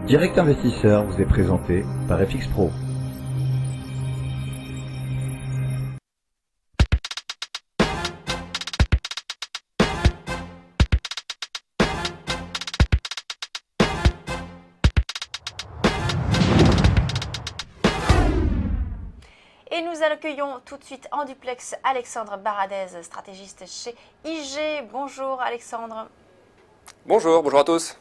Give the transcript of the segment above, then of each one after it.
Direct Investisseur vous est présenté par FX Pro. Et nous accueillons tout de suite en duplex Alexandre Baradez, stratégiste chez IG. Bonjour Alexandre. Bonjour, bonjour à tous.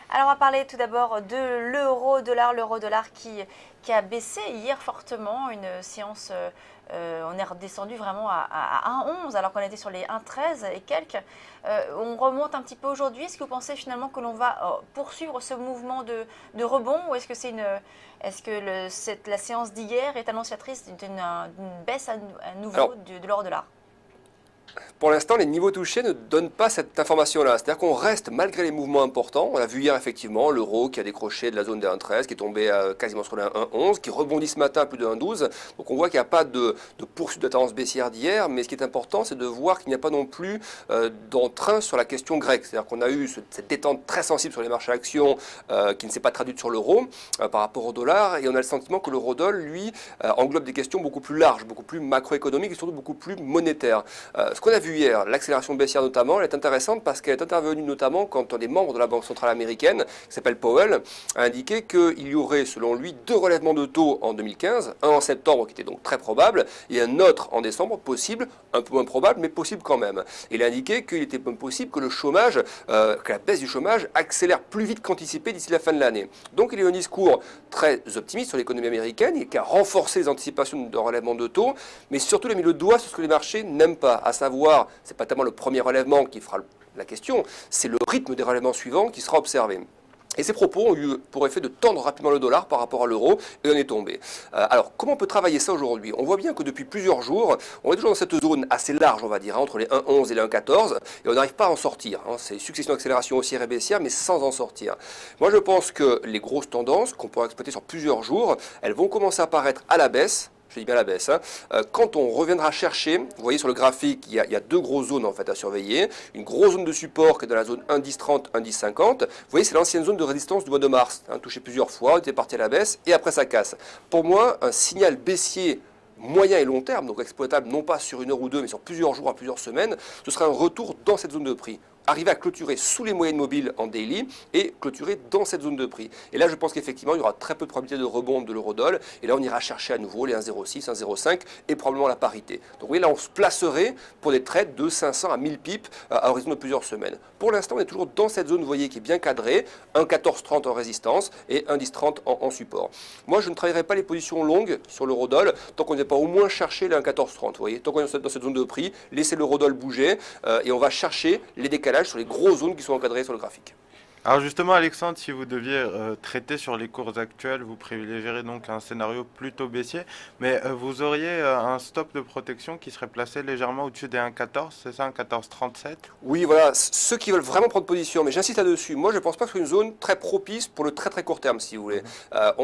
Alors on va parler tout d'abord de l'euro-dollar qui a baissé hier fortement, une séance, on est redescendu vraiment à 1,11 alors qu'on était sur les 1,13 et quelques. On remonte un petit peu aujourd'hui. Est-ce que vous pensez finalement que l'on va poursuivre ce mouvement de rebond ou est-ce que la séance d'hier est annonciatrice d'une baisse à nouveau de l'euro-dollar ? Pour l'instant, les niveaux touchés ne donnent pas cette information-là. C'est-à-dire qu'on reste, malgré les mouvements importants, on a vu hier effectivement l'euro qui a décroché de la zone des 1,13, qui est tombé quasiment sur les 1,11, qui rebondit ce matin à plus de 1,12. Donc on voit qu'il n'y a pas de poursuite de tendance baissière d'hier, mais ce qui est important, c'est de voir qu'il n'y a pas non plus d'entrain sur la question grecque. C'est-à-dire qu'on a eu cette détente très sensible sur les marchés actions qui ne s'est pas traduite sur l'euro par rapport au dollar, et on a le sentiment que l'euro-dollar, lui, englobe des questions beaucoup plus larges, beaucoup plus macroéconomiques et surtout beaucoup plus monétaires. Ce qu'on a vu hier, l'accélération baissière notamment, elle est intéressante parce qu'elle est intervenue notamment quand un des membres de la Banque centrale américaine, qui s'appelle Powell, a indiqué qu'il y aurait, selon lui, 2 relèvements de taux en 2015, un en septembre qui était donc très probable, et un autre en décembre possible, un peu moins probable, mais possible quand même. Il a indiqué qu'il était même possible que le chômage, que la baisse du chômage accélère plus vite qu'anticipé d'ici la fin de l'année. Donc il y a eu un discours très optimiste sur l'économie américaine et qui a renforcé les anticipations de relèvement de taux, mais surtout il a mis le doigt sur ce que les marchés n'aiment pas, à savoir, c'est pas tellement le premier relèvement qui fera la question, c'est le rythme des relèvements suivants qui sera observé. Et ces propos ont eu pour effet de tendre rapidement le dollar par rapport à l'euro et on est tombé. Alors, comment on peut travailler ça aujourd'hui ? On voit bien que depuis plusieurs jours, on est toujours dans cette zone assez large, on va dire, entre les 1,11 et les 1,14 et on n'arrive pas à en sortir. C'est succession d'accélération haussière et baissière, mais sans en sortir. Moi, je pense que les grosses tendances qu'on pourra exploiter sur plusieurs jours, elles vont commencer à apparaître à la baisse. Je dis bien la baisse. Quand on reviendra chercher, vous voyez sur le graphique, il y a 2 grosses zones en fait à surveiller. Une grosse zone de support qui est dans la zone 1,1030, 1,1050. Vous voyez, c'est l'ancienne zone de résistance du mois de mars. Touché plusieurs fois, on était parti à la baisse et après ça casse. Pour moi, un signal baissier moyen et long terme, donc exploitable non pas sur 1 heure ou 2, mais sur plusieurs jours à plusieurs semaines, ce sera un retour dans cette zone de prix. Arriver à clôturer sous les moyennes mobiles en daily et clôturer dans cette zone de prix. Et là, je pense qu'effectivement, il y aura très peu de probabilité de rebond de l'euro-dollar. Et là, on ira chercher à nouveau les 1,06, 1,05 et probablement la parité. Donc, vous voyez, là, on se placerait pour des trades de 500 à 1000 pips à horizon de plusieurs semaines. Pour l'instant, on est toujours dans cette zone, vous voyez, qui est bien cadrée. 1,1430 en résistance et 1,1030 en support. Moi, je ne travaillerai pas les positions longues sur l'euro-dollar tant qu'on n'est pas au moins cherché les 1,1430. Vous voyez, tant qu'on est dans cette zone de prix, laissez l'euro-dollar bouger et on va chercher les décalages sur les grosses zones qui sont encadrées sur le graphique. Alors justement, Alexandre, si vous deviez traiter sur les cours actuels, vous privilégierez donc un scénario plutôt baissier, mais vous auriez un stop de protection qui serait placé légèrement au-dessus des 1,14, c'est ça, 1,1437 ? Oui, voilà, ceux qui veulent vraiment prendre position, mais j'insiste là-dessus, moi je ne pense pas que ce soit une zone très propice pour le très très court terme, si vous voulez.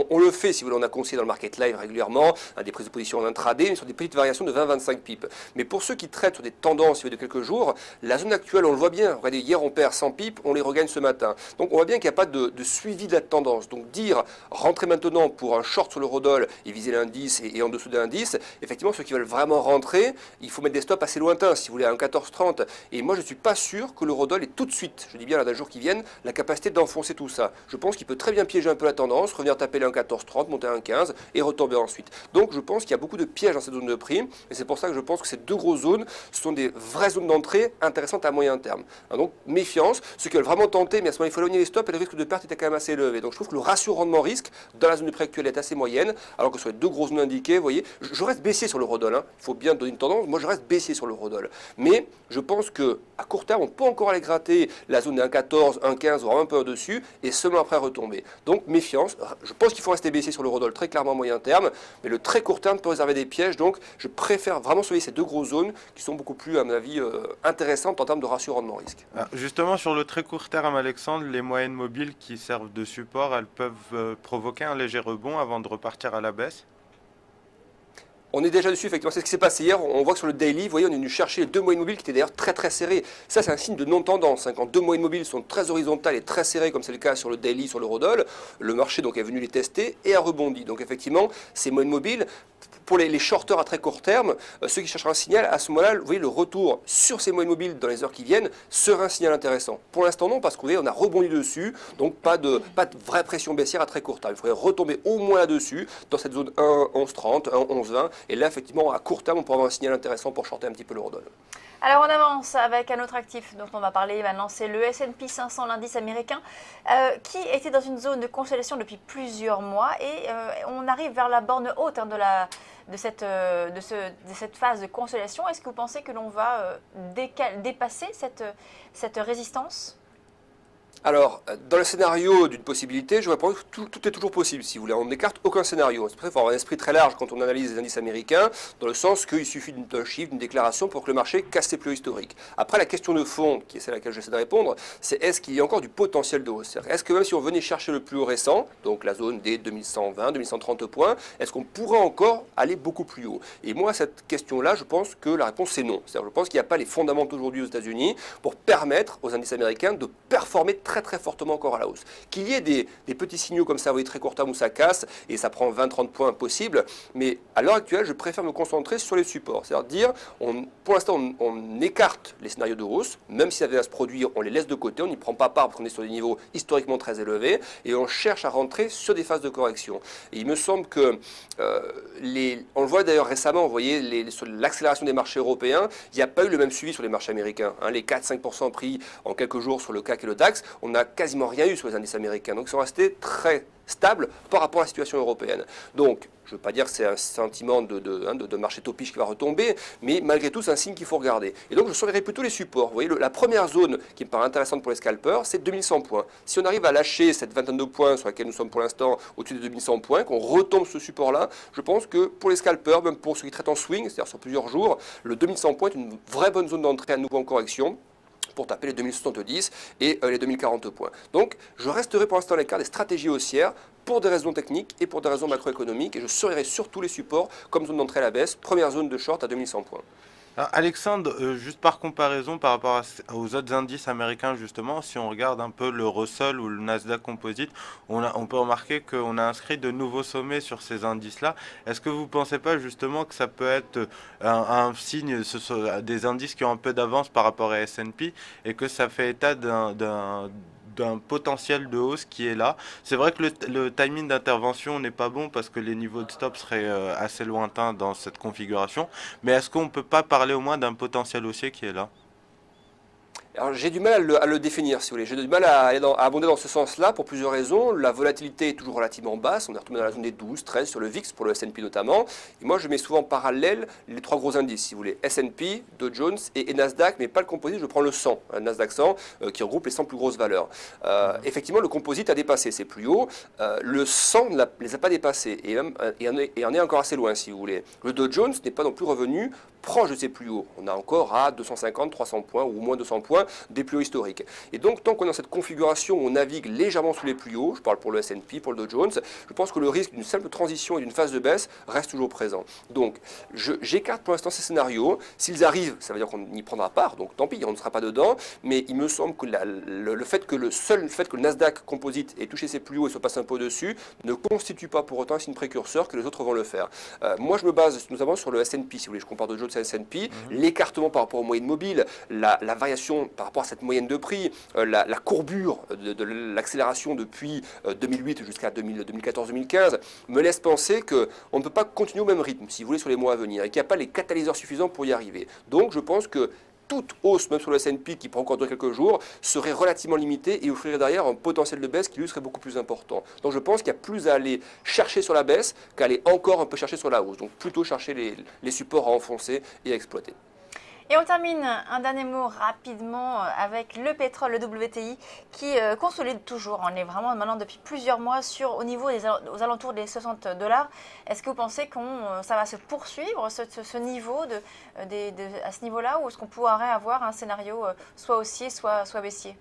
On le fait, si vous voulez, on a conseillé dans le market live régulièrement, des prises de position en intraday, mais sur des petites variations de 20-25 pips. Mais pour ceux qui traitent sur des tendances de quelques jours, la zone actuelle, on le voit bien, regardez, hier on perd 100 pips, on les regagne ce matin. Donc on voit bien qu'il n'y a pas de suivi de la tendance. Donc dire rentrer maintenant pour un short sur l'eurodoll et viser l'indice et en dessous de l'indice, effectivement ceux qui veulent vraiment rentrer, il faut mettre des stops assez lointains, si vous voulez, à 1,1430. Et moi je ne suis pas sûr que l'eurodoll ait tout de suite, je dis bien là d'un jour qui viennent, la capacité d'enfoncer tout ça. Je pense qu'il peut très bien piéger un peu la tendance, revenir taper les 1,1430, monter à 1,15 et retomber ensuite. Donc je pense qu'il y a beaucoup de pièges dans cette zone de prix et c'est pour ça que je pense que ces 2 grosses zones sont des vraies zones d'entrée intéressantes à moyen terme. Donc méfiance, ceux qui veulent vraiment tenter, mais à ce moment il faut éloigner les stops et le risque de perte était quand même assez élevé. Donc je trouve que le ratio rendement-risque dans la zone de prix actuelle est assez moyenne, alors que sur les 2 grosses zones indiquées, vous voyez, je reste baissier sur l'eurodoll. Il faut bien donner une tendance, moi je reste baissier sur l'eurodoll. Mais je pense qu'à court terme, on peut encore aller gratter la zone des 1,14, 1,15, voire un peu au-dessus, et seulement après retomber. Donc méfiance, je pense qu'il faut rester baissier sur l'eurodoll très clairement à moyen terme, mais le très court terme peut réserver des pièges, donc je préfère vraiment surveiller ces 2 grosses zones qui sont beaucoup plus, à mon avis, intéressantes en termes de ratio rendement-risque. Justement, sur le très court terme, Alexandre, les moyennes mobiles qui servent de support, elles peuvent provoquer un léger rebond avant de repartir à la baisse ? On est déjà dessus, effectivement. C'est ce qui s'est passé hier. On voit que sur le daily, vous voyez, on est venu chercher les deux moyennes mobiles qui étaient d'ailleurs très très serrées. Ça, c'est un signe de non-tendance. Quand deux moyennes mobiles sont très horizontales et très serrées, comme c'est le cas sur le daily, sur l'eurodoll, le marché donc est venu les tester et a rebondi. Donc effectivement, ces moyennes mobiles, pour les shorters à très court terme, ceux qui cherchent un signal, à ce moment-là, vous voyez, le retour sur ces moyennes mobiles dans les heures qui viennent sera un signal intéressant. Pour l'instant, non, parce qu'on a rebondi dessus, donc pas de vraie pression baissière à très court terme. Il faudrait retomber au moins là-dessus, dans cette zone 1,1130, 1,1120, et là, effectivement, à court terme, on pourra avoir un signal intéressant pour shorter un petit peu l'eurodoll. Alors on avance avec un autre actif dont on va parler maintenant, c'est le S&P 500, l'indice américain, qui était dans une zone de consolidation depuis plusieurs mois et on arrive vers la borne haute de cette phase de consolidation. Est-ce que vous pensez que l'on va dépasser cette résistance ? Alors, dans le scénario d'une possibilité, je vais répondre que tout est toujours possible, si vous voulez. On n'écarte aucun scénario. C'est pour ça qu'il faut avoir un esprit très large quand on analyse les indices américains, dans le sens qu'il suffit d'un chiffre, d'une déclaration pour que le marché casse ses plus hauts historiques. Après, la question de fond, qui est celle à laquelle j'essaie de répondre, c'est est-ce qu'il y a encore du potentiel de hausse? Est-ce que même si on venait chercher le plus haut récent, donc la zone des 2120, 2130 points, est-ce qu'on pourrait encore aller beaucoup plus haut? Et moi, à cette question-là, je pense que la réponse c'est non. C'est-à-dire, je pense qu'il n'y a pas les fondamentaux aujourd'hui aux États-Unis pour permettre aux indices américains de performer très fortement encore à la hausse. Qu'il y ait des petits signaux comme ça, vous voyez, très court terme où ça casse et ça prend 20-30 points possible, mais à l'heure actuelle, je préfère me concentrer sur les supports. C'est-à-dire dire, pour l'instant, on écarte les scénarios de hausse, même si ça vient à se produire, on les laisse de côté, on n'y prend pas part parce qu'on est sur des niveaux historiquement très élevés et on cherche à rentrer sur des phases de correction. Et il me semble que, on le voit d'ailleurs récemment, vous voyez, sur l'accélération des marchés européens, il n'y a pas eu le même suivi sur les marchés américains. Les 4-5% pris en quelques jours sur le CAC et le DAX, on n'a quasiment rien eu sur les indices américains. Donc ils sont restés très stables par rapport à la situation européenne. Donc, je ne veux pas dire que c'est un sentiment de marché topiche qui va retomber, mais malgré tout, c'est un signe qu'il faut regarder. Et donc, je surveillerai plutôt les supports. Vous voyez, la première zone qui me paraît intéressante pour les scalpers, c'est 2100 points. Si on arrive à lâcher cette vingtaine de points sur laquelle nous sommes pour l'instant, au-dessus des 2100 points, qu'on retombe ce support-là, je pense que pour les scalpers, même pour ceux qui traitent en swing, c'est-à-dire sur plusieurs jours, le 2100 points est une vraie bonne zone d'entrée à nouveau en correction pour taper les 2070 et les 2040 points. Donc, je resterai pour l'instant à l'écart des stratégies haussières pour des raisons techniques et pour des raisons macroéconomiques, et je surveillerai surtout les supports comme zone d'entrée à la baisse, première zone de short à 2100 points. Alors, Alexandre, juste par comparaison par rapport aux autres indices américains, justement, si on regarde un peu le Russell ou le Nasdaq Composite, on peut remarquer qu'on a inscrit de nouveaux sommets sur ces indices-là. Est-ce que vous ne pensez pas justement que ça peut être un signe, ce sont des indices qui ont un peu d'avance par rapport à S&P et que ça fait état d'un potentiel de hausse qui est là. C'est vrai que le timing d'intervention n'est pas bon parce que les niveaux de stop seraient assez lointains dans cette configuration. Mais est-ce qu'on ne peut pas parler au moins d'un potentiel haussier qui est là? Alors j'ai du mal à le définir, si vous voulez. J'ai du mal à abonder dans ce sens-là pour plusieurs raisons. La volatilité est toujours relativement basse. On est retombé dans la zone des 12, 13 sur le VIX pour le S&P notamment. Et moi, je mets souvent en parallèle les trois gros indices, si vous voulez. S&P, Dow Jones et Nasdaq, mais pas le composite. Je prends le 100, Nasdaq 100, qui regroupe les 100 plus grosses valeurs. Effectivement, le composite a dépassé ses plus hauts. Le 100 ne les a pas dépassés et en est encore assez loin, si vous voulez. Le Dow Jones n'est pas non plus revenu proche de ses plus hauts. On a encore à 250, 300 points ou au moins 200 points des plus hauts historiques. Et donc, tant qu'on est dans cette configuration où on navigue légèrement sous les plus hauts, je parle pour le S&P, pour le Dow Jones, je pense que le risque d'une simple transition et d'une phase de baisse reste toujours présent. Donc, j'écarte pour l'instant ces scénarios. S'ils arrivent, ça veut dire qu'on n'y prendra part, donc tant pis, on ne sera pas dedans, mais il me semble que le fait que le Nasdaq Composite ait touché ses plus hauts et se passe un peu au-dessus ne constitue pas pour autant un signe précurseur que les autres vont le faire. Moi, je me base notamment sur le S&P, si vous voulez, je compare Dow Jones à S&P, l'écartement par rapport aux moyennes mobiles, la variation par rapport à cette moyenne de prix, la courbure de l'accélération depuis 2008 jusqu'à 2014-2015 me laisse penser qu'on ne peut pas continuer au même rythme, si vous voulez, sur les mois à venir, et qu'il n'y a pas les catalyseurs suffisants pour y arriver. Donc je pense que toute hausse, même sur le S&P, qui prend encore durer quelques jours, serait relativement limitée et offrirait derrière un potentiel de baisse qui lui serait beaucoup plus important. Donc je pense qu'il y a plus à aller chercher sur la baisse qu'à aller encore un peu chercher sur la hausse. Donc plutôt chercher les supports à enfoncer et à exploiter. Et on termine un dernier mot rapidement avec le pétrole, le WTI, qui consolide toujours. On est vraiment maintenant depuis plusieurs mois au niveau aux alentours des $60. Est-ce que vous pensez que ça va se poursuivre, ce niveau à ce niveau-là, ou est-ce qu'on pourrait avoir un scénario soit haussier, soit baissier?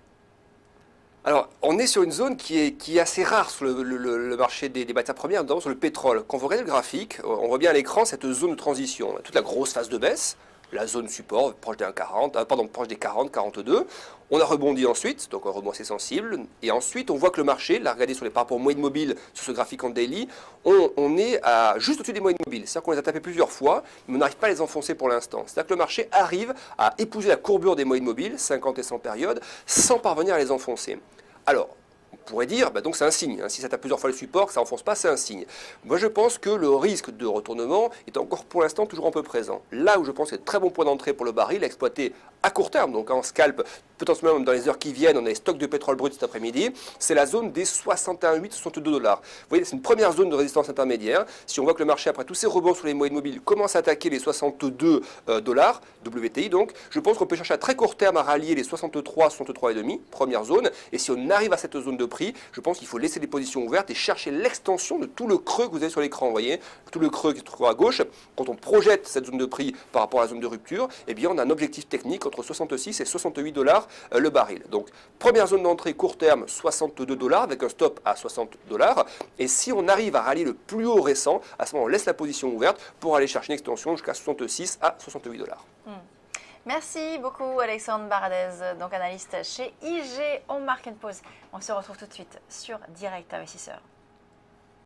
Alors, on est sur une zone qui est assez rare sur le marché des matières premières, notamment sur le pétrole. Quand vous regardez le graphique, on voit bien à l'écran cette zone de transition, toute la grosse phase de baisse, la zone support proche des 1,40, proche des 40, 42. On a rebondi ensuite, donc un rebond assez sensible. Et ensuite, on voit que le marché, là, regardez sur les par rapport aux moyennes mobiles, sur ce graphique en daily, on est juste au-dessus des moyennes mobiles. C'est-à-dire qu'on les a tapées plusieurs fois, mais on n'arrive pas à les enfoncer pour l'instant. C'est-à-dire que le marché arrive à épouser la courbure des moyennes mobiles, 50 et 100 périodes, sans parvenir à les enfoncer. Alors, on pourrait dire, donc c'est un signe. Si ça tape plusieurs fois le support, que ça n'enfonce pas, c'est un signe. Moi, je pense que le risque de retournement est encore pour l'instant toujours un peu présent. Là où je pense que c'est un très bon point d'entrée pour le baril, à exploiter à court terme, donc en scalp, potentiellement même dans les heures qui viennent, on a les stocks de pétrole brut cet après-midi, c'est la zone des 61,8-62 dollars. Vous voyez, c'est une première zone de résistance intermédiaire. Si on voit que le marché, après tous ces rebonds sur les moyennes mobiles, commence à attaquer les 62 dollars, WTI donc, je pense qu'on peut chercher à très court terme à rallier les 63, 63,5, première zone. Et si on arrive à cette zone de prix, je pense qu'il faut laisser les positions ouvertes et chercher l'extension de tout le creux que vous avez sur l'écran. Vous voyez, tout le creux qui se trouve à gauche. Quand on projette cette zone de prix par rapport à la zone de rupture, eh bien, on a un objectif technique entre 66 et 68 dollars le baril. Donc, première zone d'entrée court terme, 62 dollars avec un stop à 60 dollars. Et si on arrive à rallier le plus haut récent, à ce moment, on laisse la position ouverte pour aller chercher une extension jusqu'à 66 à 68 dollars. Merci beaucoup Alexandre Baradez, donc analyste chez IG. On marque une pause. On se retrouve tout de suite sur Direct Investisseur.